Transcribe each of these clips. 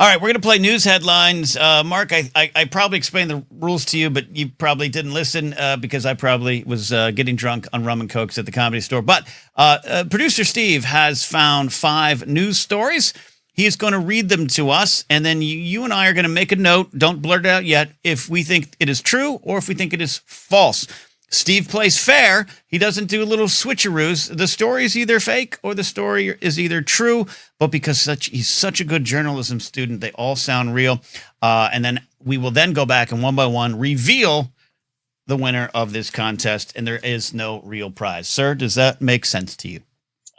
All right, we're going to play news headlines. Mark, I probably explained the rules to you, but you probably didn't listen because I probably was getting drunk on rum and cokes at the Comedy Store. But producer Steve has found 5 news stories. He is going to read them to us, and then you and I are going to make a note. Don't blurt it out yet if we think it is true or if we think it is false. Steve plays fair. He doesn't do little switcheroos. The story is either fake or the story is either true, but because he's such a good journalism student, they all sound real. And then we will then go back and one by one reveal the winner of this contest, and there is no real prize. Sir, does that make sense to you?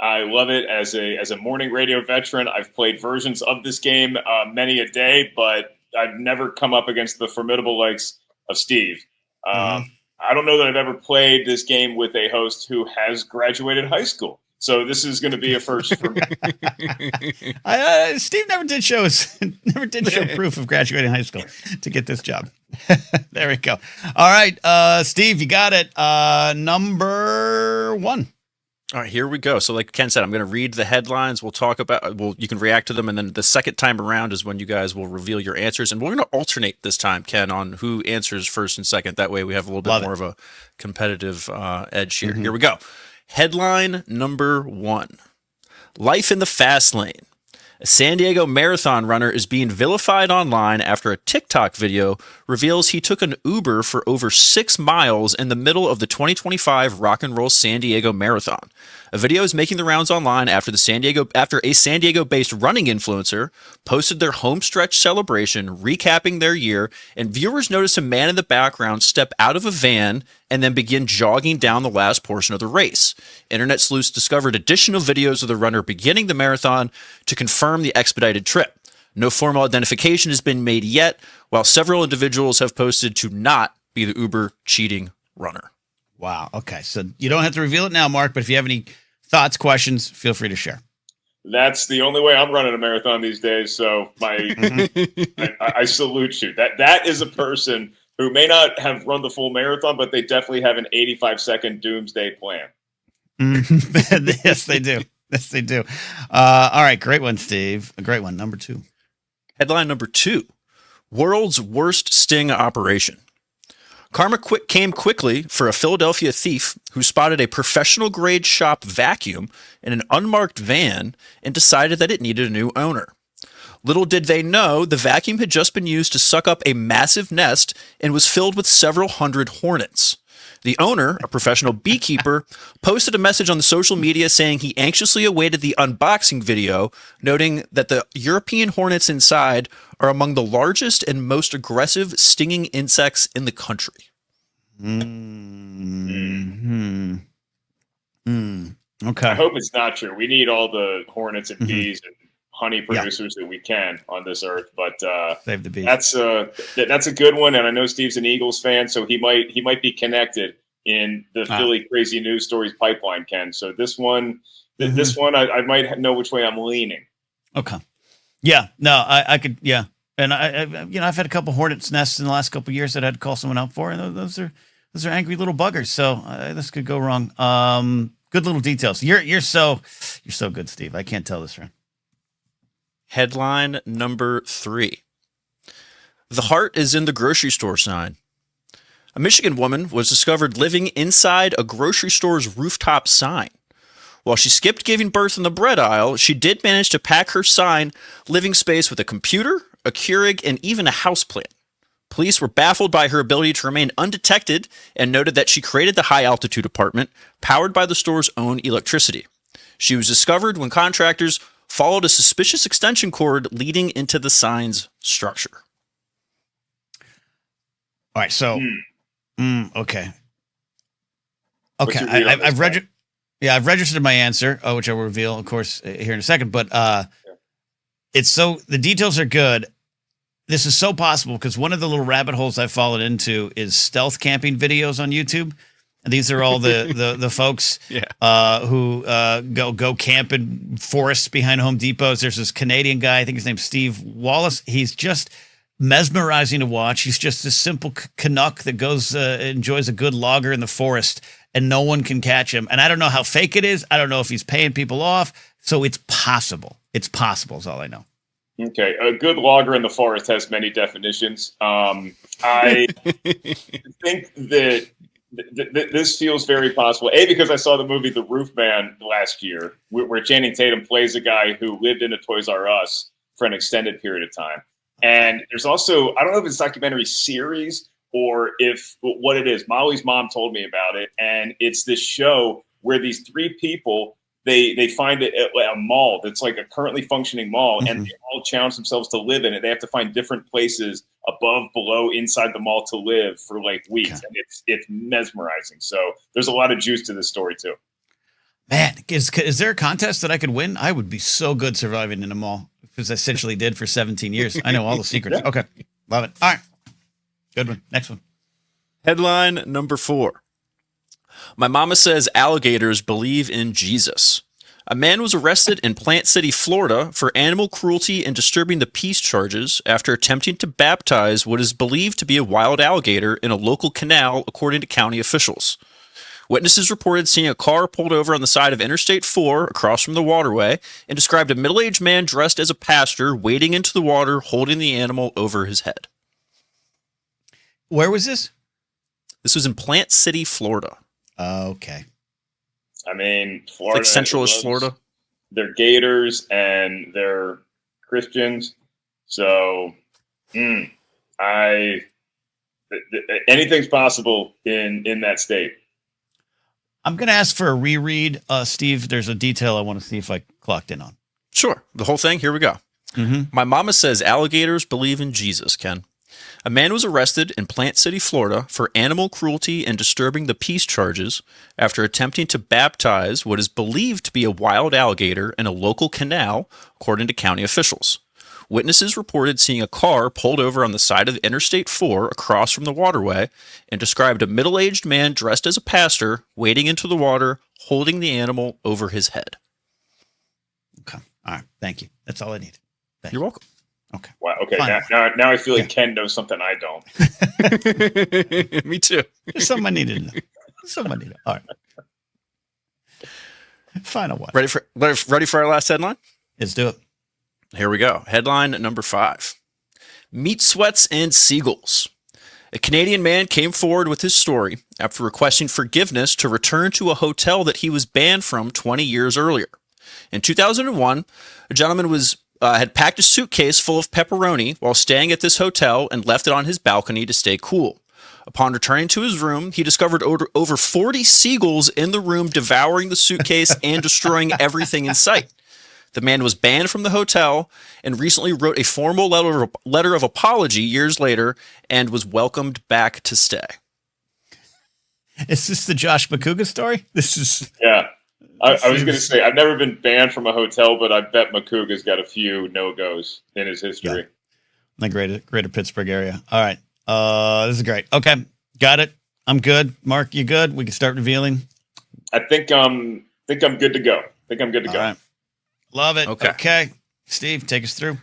I love it. As a morning radio veteran, I've played versions of this game many a day, but I've never come up against the formidable likes of Steve. I don't know that I've ever played this game with a host who has graduated high school. So this is going to be a first for me. Steve never did show proof of graduating high school to get this job. There we go. All right, Steve, you got it. Number 1. All right, here we go. So like Ken said, I'm going to read the headlines. We'll talk about, you can react to them. And then the second time around is when you guys will reveal your answers. And we're going to alternate this time, Ken, on who answers first and second. That way we have a little bit more of a competitive edge here. Here we go. Headline number 1. Life in the fast lane. A San Diego marathon runner is being vilified online after a TikTok video reveals he took an Uber for over 6 miles in the middle of the 2025 Rock and Roll San Diego Marathon. A video is making the rounds online after a San Diego-based running influencer posted their homestretch celebration, recapping their year, and viewers noticed a man in the background step out of a van and then begin jogging down the last portion of the race. Internet sleuths discovered additional videos of the runner beginning the marathon to confirm the expedited trip. No formal identification has been made yet, while several individuals have posted to not be the Uber cheating runner. Wow. Okay. So you don't have to reveal it now, Mark, but if you have any thoughts, questions, feel free to share. That's the only way I'm running a marathon these days. So I salute you. That is a person who may not have run the full marathon, but they definitely have an 85-second doomsday plan. Yes, they do. Yes, they do. All right. Great one, Steve. A great one. Number 2. Headline number 2. World's worst sting operation. Karma came quickly for a Philadelphia thief who spotted a professional-grade shop vacuum in an unmarked van and decided that it needed a new owner. Little did they know, the vacuum had just been used to suck up a massive nest and was filled with several hundred hornets. The owner, a professional beekeeper, posted a message on the social media saying he anxiously awaited the unboxing video, noting that the European hornets inside are among the largest and most aggressive stinging insects in the country. Okay. I hope it's not true. We need all the hornets and bees and honey producers that we can on this earth, but save the bees. That's a good one, and I know Steve's an Eagles fan, so he might be connected in the Philly crazy news stories pipeline, Ken. So this one, I might know which way I'm leaning. Okay. Yeah. No, I could. Yeah. And I've had a couple hornets nests in the last couple of years that I had to call someone out for, and those are angry little buggers. So this could go wrong. Good little details. You're so good, Steve. I can't tell this right. Headline number 3. The heart is in the grocery store sign. A Michigan woman was discovered living inside a grocery store's rooftop sign. While she skipped giving birth in the bread aisle, she did manage to pack her sign living space with a computer, a Keurig, and even a houseplant. Police were baffled by her ability to remain undetected and noted that she created the high-altitude apartment, powered by the store's own electricity. She was discovered when contractors followed a suspicious extension cord leading into the sign's structure. All right, so, okay. Okay, I've registered my answer, which I will reveal, of course, here in a second. But the details are good. This is so possible because one of the little rabbit holes I followed into is stealth camping videos on YouTube. And these are all the folks who go camp in forests behind Home Depots. There's this Canadian guy, I think his name's Steve Wallace. He's just mesmerizing to watch. He's just a simple Canuck that goes enjoys a good logger in the forest, and no one can catch him. And I don't know how fake it is. I don't know if he's paying people off. So it's possible. It's possible is all I know. Okay, a good logger in the forest has many definitions. I think that this feels very possible. A, because I saw the movie The Roof Man last year, where Channing Tatum plays a guy who lived in a Toys R Us for an extended period of time. And there's also, I don't know if it's a documentary series or if what it is. Molly's mom told me about it, and it's this show where these three people they find a mall that's like a currently functioning mall, and they all challenge themselves to live in it. They have to find different places above, below, inside the mall to live for like weeks, and it's mesmerizing. So there's a lot of juice to this story too. Man, is there a contest that I could win? I would be so good surviving in a mall, because I essentially did for 17 years. I know all the secrets. Yeah. Okay, love it. All right, good one. Next one. Headline number 4. My mama says alligators believe in Jesus. A man was arrested in Plant City, Florida for animal cruelty and disturbing the peace charges after attempting to baptize what is believed to be a wild alligator in a local canal, according to county officials. Witnesses reported seeing a car pulled over on the side of Interstate 4 across from the waterway and described a middle-aged man dressed as a pastor wading into the water, holding the animal over his head. Where was this? This was in Plant City, Florida. Okay. I mean, Florida, like central-ish Florida. They're Gators and they're Christians, so anything's possible in that state. I'm going to ask for a reread, Steve. There's a detail I want to see if I clocked in on. Sure, the whole thing. Here we go. My mama says alligators believe in Jesus, Ken. A man was arrested in Plant City, Florida for animal cruelty and disturbing the peace charges after attempting to baptize what is believed to be a wild alligator in a local canal, according to county officials. Witnesses reported seeing a car pulled over on the side of Interstate 4 across from the waterway and described a middle-aged man dressed as a pastor wading into the water, holding the animal over his head. Okay. All right. Thank you. That's all I need. You're welcome. Okay. Wow. Okay. Now I feel like Ken knows something I don't. Me too. Just something I needed to know. Something I needed. All right. Final one. Ready for our last headline? Let's do it. Here we go. Headline number 5. Meat sweats and seagulls. A Canadian man came forward with his story after requesting forgiveness to return to a hotel that he was banned from 20 years earlier. In 2001, a gentleman had packed a suitcase full of pepperoni while staying at this hotel and left it on his balcony to stay cool. Upon returning to his room, he discovered over 40 seagulls in the room, devouring the suitcase and destroying everything in sight. The man was banned from the hotel and recently wrote a formal letter of apology years later and was welcomed back to stay. Is this the Josh McCouga story? This is... Yeah. I was going to say, I've never been banned from a hotel, but I bet McCouga's got a few no-goes in his history. Yeah. The greater Pittsburgh area. All right. This is great. Okay. Got it. I'm good. Mark, you good? We can start revealing. I think I'm good to go. All right. Love it. Okay. Steve, take us through.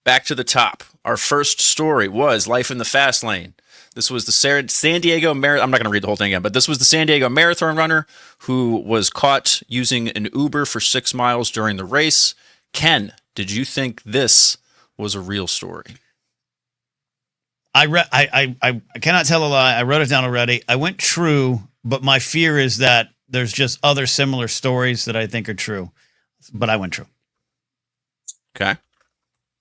Back to the top. Our first story was Life in the Fast Lane. This was the San Diego Marathon. I'm not going to read the whole thing again, but this was the San Diego Marathon runner who was caught using an Uber for 6 miles during the race. Ken, did you think this was a real story? I cannot tell a lie. I wrote it down already. I went true, but my fear is that there's just other similar stories that I think are true. But I went true. Okay.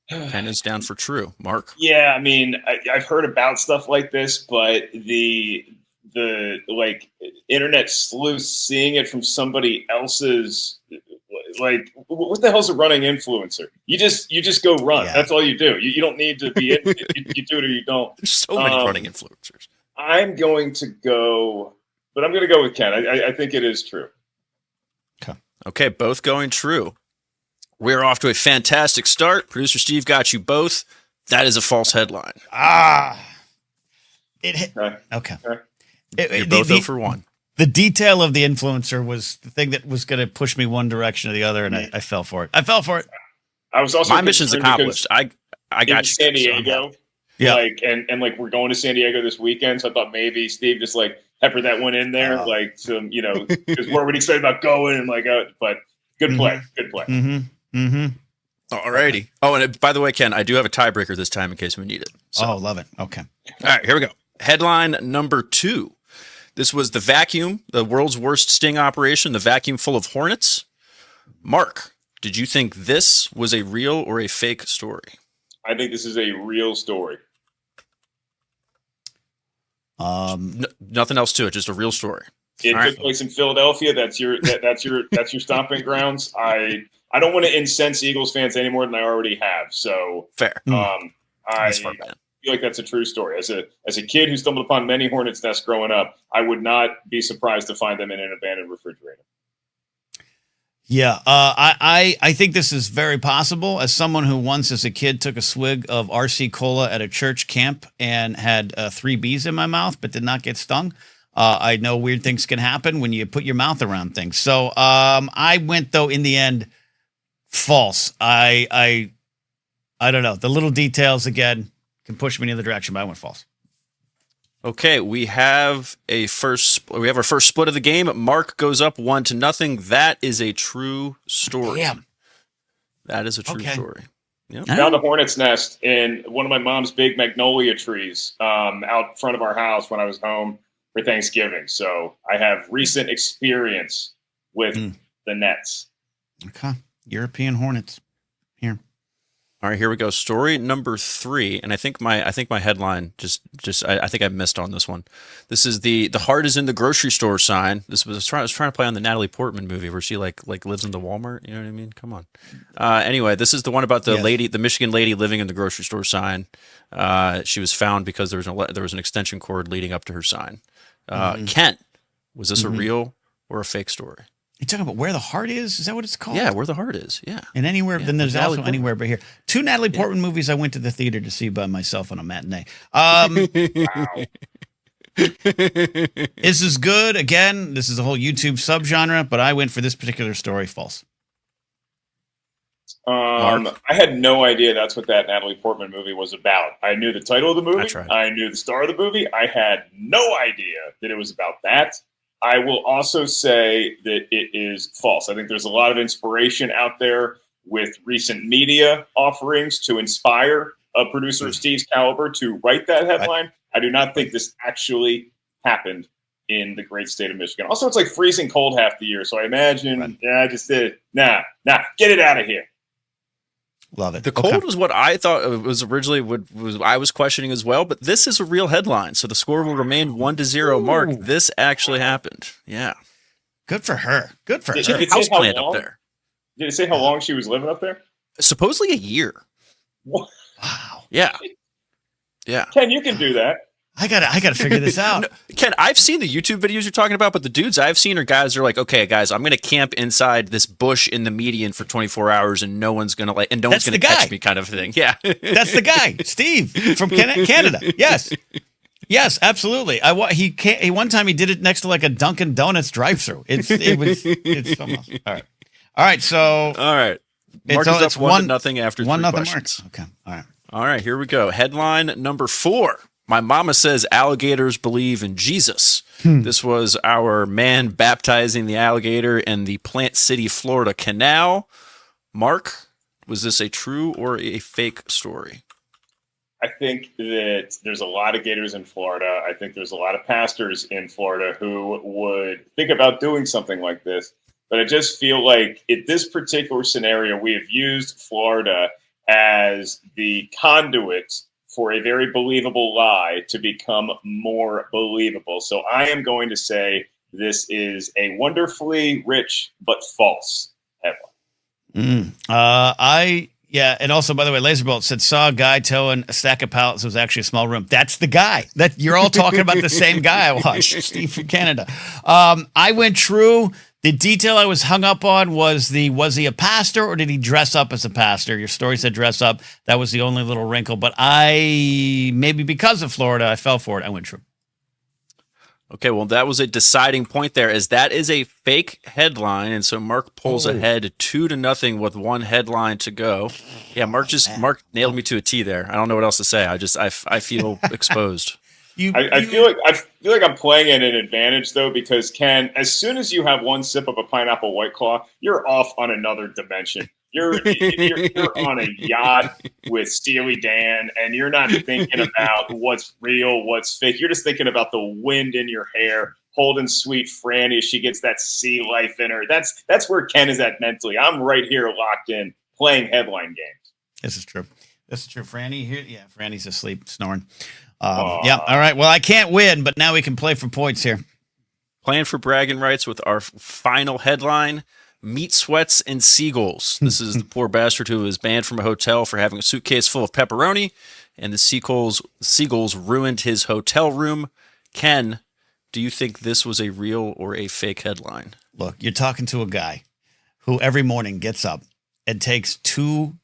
Ken is down for true. Mark? Yeah, I mean, I've heard about stuff like this, but the like internet sleuth seeing it from somebody else's, like, what the hell's a running influencer? You just go run. Yeah. That's all you do. You don't need to be in it. You do it or you don't. There's so many running influencers. I'm going to go with Ken. I think it is true. Okay, both going true. We're off to a fantastic start. Producer Steve got you both. That is a false headline. Okay. You're both 0 for 1. The detail of the influencer was the thing that was going to push me one direction or the other, and I fell for it. I was also my mission's accomplished. I got you. San Diego. Yeah. Like, and like, we're going to San Diego this weekend, so I thought maybe Steve just like pepper that one in there, like some, because we're already excited about going and like, but good play. Mm-hmm. Alrighty. Oh, and by the way, Ken, I do have a tiebreaker this time in case we need it. So. Oh, love it. Okay. All right, here we go. Headline number 2. This was the vacuum, the world's worst sting operation, the vacuum full of hornets. Mark, did you think this was a real or a fake story? I think this is a real story. Nothing else to it, just a real story. It All took right. place in Philadelphia. That's your stomping grounds. I don't want to incense Eagles fans any more than I already have. So Fair. I That's fair, man. feel like that's a true story. As a kid who stumbled upon many hornets' nests growing up, I would not be surprised to find them in an abandoned refrigerator. Yeah, I think this is very possible. As someone who once, as a kid, took a swig of RC Cola at a church camp and had 3 bees in my mouth, but did not get stung. I know weird things can happen when you put your mouth around things. So I went, though, in the end, false. I don't know. The little details again can push me in the other direction, but I went false. Okay, we have our first split of the game. Mark goes up 1-0. That is a true story. Damn. That is a true story. Yep. Found a hornet's nest in one of my mom's big magnolia trees out front of our house when I was home for Thanksgiving. So I have recent experience with the nets. Okay. European hornets. Here. All right, here we go. Story number 3, and I think my headline I think I missed on this one. This is the heart is in the grocery store sign. I was trying to play on the Natalie Portman movie where she like lives in the Walmart. You know what I mean? Come on. Anyway, this is the one about the lady, the Michigan lady living in the grocery store sign. She was found because there was an extension cord leading up to her sign. Kent, was this a real or a fake story? You talking about where the heart is? Is that what it's called? Yeah, where the heart is. Yeah. And anywhere, then there's also Portman. Anywhere But Here. 2 Natalie Portman movies I went to the theater to see by myself on a matinee. This is good. Again, this is a whole YouTube subgenre, but I went for this particular story false. I had no idea that's what that Natalie Portman movie was about. I knew the title of the movie. I knew the star of the movie. I had no idea that it was about that. I will also say that it is false. I think there's a lot of inspiration out there with recent media offerings to inspire a producer of Steve's caliber to write that headline. I do not think this actually happened in the great state of Michigan. Also, it's like freezing cold half the year. So I imagine, I just did it. Nah, get it out of here. Love it. The cold was what I thought it was originally. I was questioning as well, but this is a real headline, so the score will remain 1-0. Mark, this actually happened. Yeah, good for her. Good for her. She had a houseplant up there. Did it say how long she was living up there? Supposedly a year. What? Wow. Yeah. Ken, you can do that. I gotta figure this out. No, Ken, I've seen the YouTube videos you're talking about, but the dudes I've seen are guys that are like, okay, guys, I'm gonna camp inside this bush in the median for 24 hours, and no one's gonna catch me, kind of thing. Yeah, that's the guy, Steve from Canada. Yes, absolutely. One time he did it next to like a Dunkin' Donuts drive-through. It's almost all right. So Mark is up 1-0 after 3 questions. Mark. Okay, all right. Here we go. Headline number 4. My mama says alligators believe in Jesus. This was our man baptizing the alligator in the Plant City, Florida canal. Mark, was this a true or a fake story? I think that there's a lot of gators in Florida. I think there's a lot of pastors in Florida who would think about doing something like this. But I just feel like in this particular scenario, we have used Florida as the conduit for a very believable lie to become more believable. So I am going to say this is a wonderfully rich but false headline. And also, by the way, Laserbolt said, saw a guy towing a stack of pallets. It was actually a small room. That's the guy. That you're all talking about the same guy I watched, Steve from Canada. I went true. The detail I was hung up on was he a pastor or did he dress up as a pastor? Your story said dress up. That was the only little wrinkle. But maybe because of Florida, I fell for it. I went true. Okay, well, that was a deciding point there, as that is a fake headline, and so Mark pulls ahead 2-0 with one headline to go. Yeah, Mark nailed me to a T there. I don't know what else to say. I feel exposed. I feel like I'm playing at an advantage though, because Ken, as soon as you have one sip of a pineapple White Claw, you're off on another dimension. You're on a yacht with Steely Dan, and you're not thinking about what's real, what's fake. You're just thinking about the wind in your hair, holding sweet Franny as she gets that sea life in her. That's where Ken is at mentally. I'm right here locked in, playing headline games. This is true. Franny here. Yeah, Franny's asleep, snoring. Yeah. All right. Well, I can't win, but now we can play for points here. Playing for bragging rights with our final headline: meat sweats and seagulls. This is the poor bastard who was banned from a hotel for having a suitcase full of pepperoni, and the seagulls ruined his hotel room. Ken, do you think this was a real or a fake headline? Look, you're talking to a guy who every morning gets up and takes 2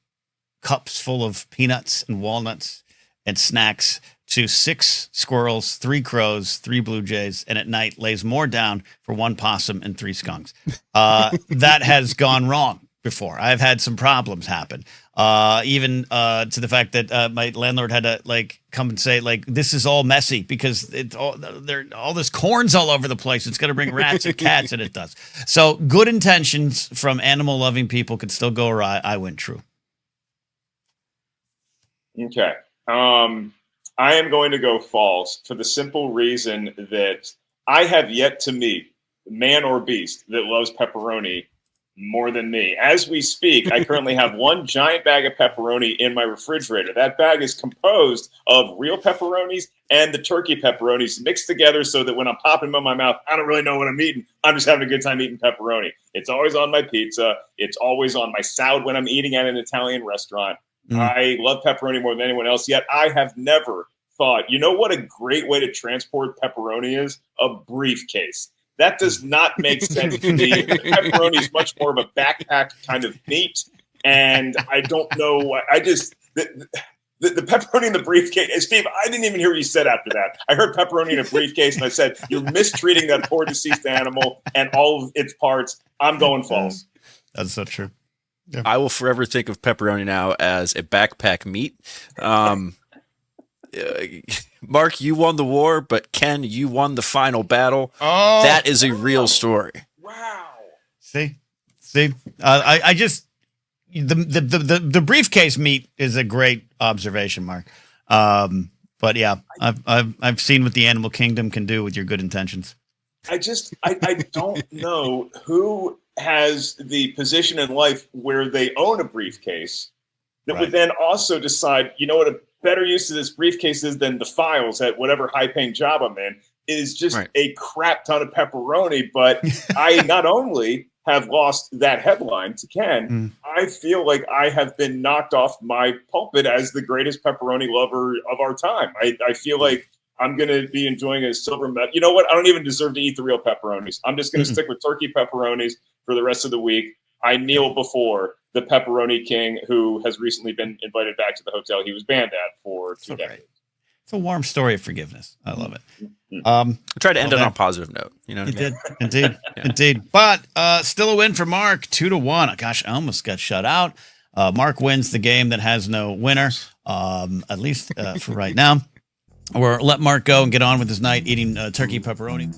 cups full of peanuts and walnuts and snacks to 6 squirrels, 3 crows, 3 blue jays, and at night lays more down for 1 possum and 3 skunks. That has gone wrong before. I've had some problems happen. Even to the fact that my landlord had to come and say this is all messy because it's all this corn's all over the place. It's going to bring rats and cats, and it does. So good intentions from animal loving people could still go awry. I win true. Okay. I am going to go false for the simple reason that I have yet to meet man or beast that loves pepperoni more than me. As we speak, I currently have 1 giant bag of pepperoni in my refrigerator. That bag is composed of real pepperonis and the turkey pepperonis mixed together so that when I'm popping them in my mouth, I don't really know what I'm eating. I'm just having a good time eating pepperoni. It's always on my pizza. It's always on my salad when I'm eating at an Italian restaurant. I love pepperoni more than anyone else, yet I have never thought, you know what a great way to transport pepperoni is? A briefcase. That does not make sense to me. Pepperoni is much more of a backpack kind of meat, and I don't know. The pepperoni in the briefcase. And Steve, I didn't even hear what you said after that. I heard pepperoni in a briefcase, and I said, you're mistreating that poor deceased animal and all of its parts. I'm going false. That's so true. Yeah. I will forever think of pepperoni now as a backpack meat. Mark, you won the war, but Ken, you won the final battle. Oh, that is a real story. Wow. See, I just the briefcase meat is a great observation, Mark. But yeah, I've seen what the animal kingdom can do with your good intentions. I don't know who has the position in life where they own a briefcase that would then also decide, you know what, a better use of this briefcase is than the files at whatever high-paying job I'm in is just a crap ton of pepperoni. But I not only have lost that headline to Ken, I feel like I have been knocked off my pulpit as the greatest pepperoni lover of our time. I feel like I'm going to be enjoying a silver medal. You know what? I don't even deserve to eat the real pepperonis. I'm just going to stick with turkey pepperonis for the rest of the week. I kneel before the pepperoni king who has recently been invited back to the hotel he was banned at for 2 decades. It's a warm story of forgiveness. I love it. I tried to end it on a positive note. You know, you did. Indeed. Indeed. But still a win for Mark, 2-1. Gosh, I almost got shut out. Mark wins the game that has no winner, at least for right now. Or let Mark go and get on with his night eating turkey pepperoni.